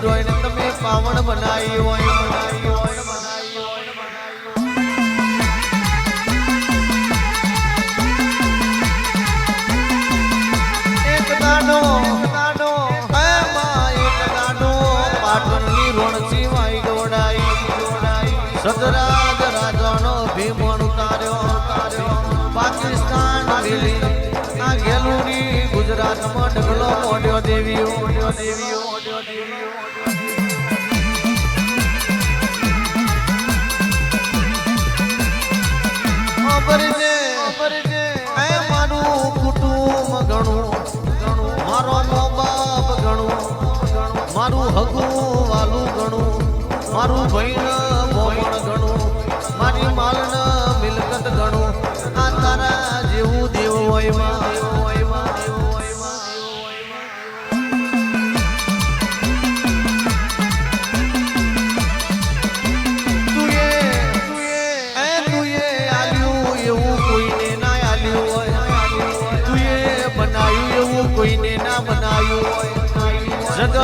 રોય ને તમે પાવન બનાવી હોય એક દાડો પાટણની રોણસી વાઈ ગોડાઈ સદરાજ રાજાનો ભીમણ ઉતાર્યો પાકિસ્તાન મિલી આ ગેલુરી ગુજરાતમાં ઢગલો મોડ્યો દેવીઓ મારું કુટુંબ ઘણું મારો મો બાપ ઘણું મારું હગું વાલું ઘણું મારું ભાઈ મોમણ ઘણું મારી માલન મિલકત ઘણું આ તારા જેવું દેવ હોય કોઈને ના બનાવ્યું જગતે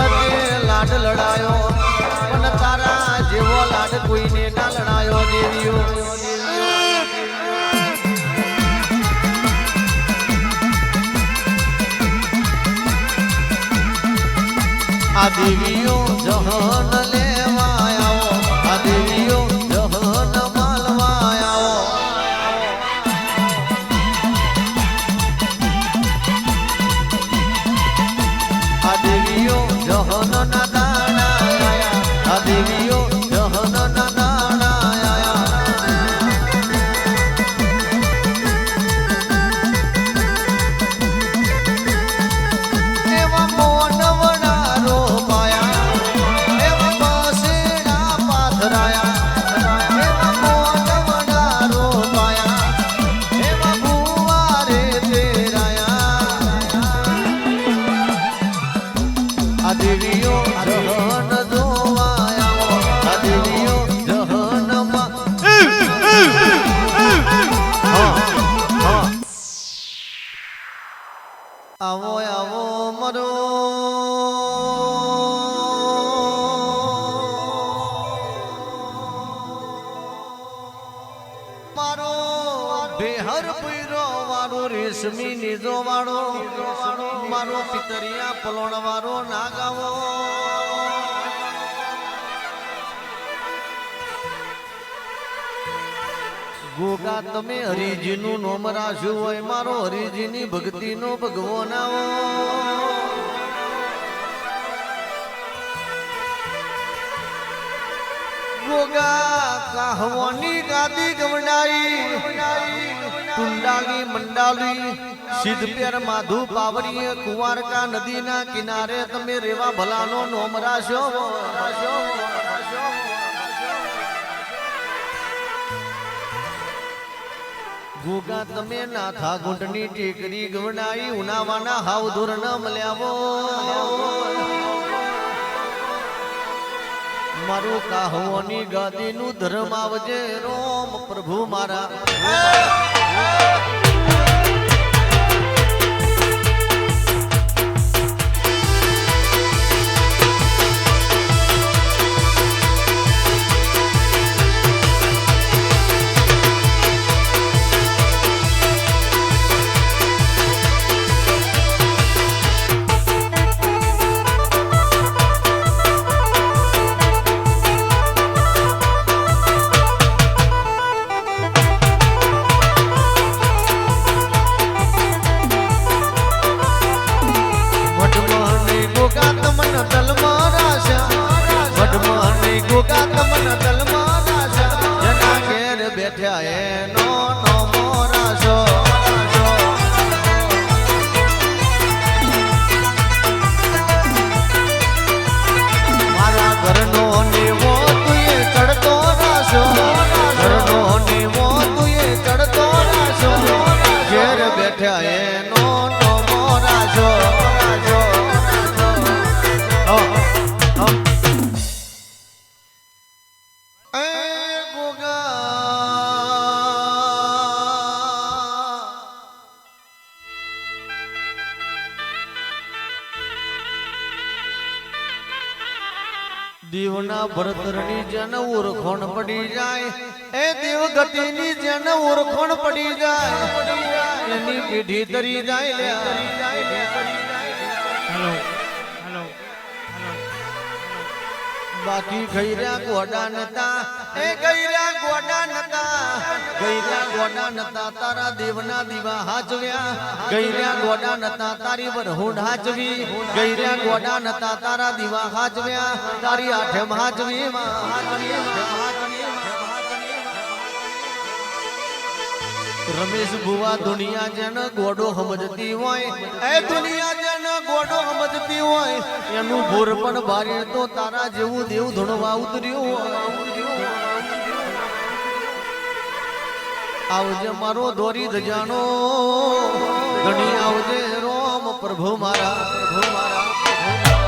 લાડ લડાયો પણ તારા જેવો લાડ કોઈને ના લડાયો દેવીઓ આ દેવીઓ જહન લેવા આવો આ દેવીઓ જહન માલવા આવો આ દેવીઓ જહન ના દાણા આયા આ દેવીઓ જહન ના દાણા આયા એવા મોન વડારો પાયા એવા બસેડા પાથરાયા એવા મોન વડારો પાયા એવા ભુવારે તેરાયા આ દેવીઓ જહન જોવાયા આ દેવીઓ જહનમાં આવો આવો મરો મારો બેહર પીરો વાળો રેશમી નીજો વાળો મારો પિતરિયા પલોણ વાળો ના ગાવો ગોગા તમે હરિજીનું નોમ રાખ્યું હોય મારો હરિજીની ભક્તિનો ભગવો નાવો ગોગા કાહવાની ગાદી ગવડાઈ ટુંડાલી મંડાલી સિદ્ધપેર માધુ પાવડીએ કુંવારકા નદીના કિનારે તમે રેવા ભલાનો નોમ રાખ્યો ગોગા તમે નાથા ગુંડની ટેકરી ગવડાઈ ઉનાવાના હાવ દૂર ન મળ્યાવો મારું કાહવાની ગાદીનું ધર્મ આવજે રોમ પ્રભુ મારા દેવના ભરતરની જેન ઓળખોણ પડી જાય એ દેવગતિની જેન ઓળખોણ પડી જાય એની પેઢી તરી જાય લે હેલો હેલો બાકી ગૈર્યા ગોડા નતા એ ગૈર્યા ગોડા નતા તારા દેવના દીવા હાજવ્યા ગૈર્યા ગોડા નતા તારી વરહુંડ હાજવી ગૈર્યા ગોડા નતા તારા દીવા હાજવ્યા તારી આઠમ હાજવી રમેશ ભુવા દુનિયા જેન ગોડો સમજતી હોય એ દુનિયા જેન ગોડો સમજતી હોય એનું ભોર પણ ભારે તો તારા જેવું દેવ ધણવા ઉતર્યું આવજે મારો દોરી ધજાનો ઘણી આવજે રોમ પ્રભુ મારા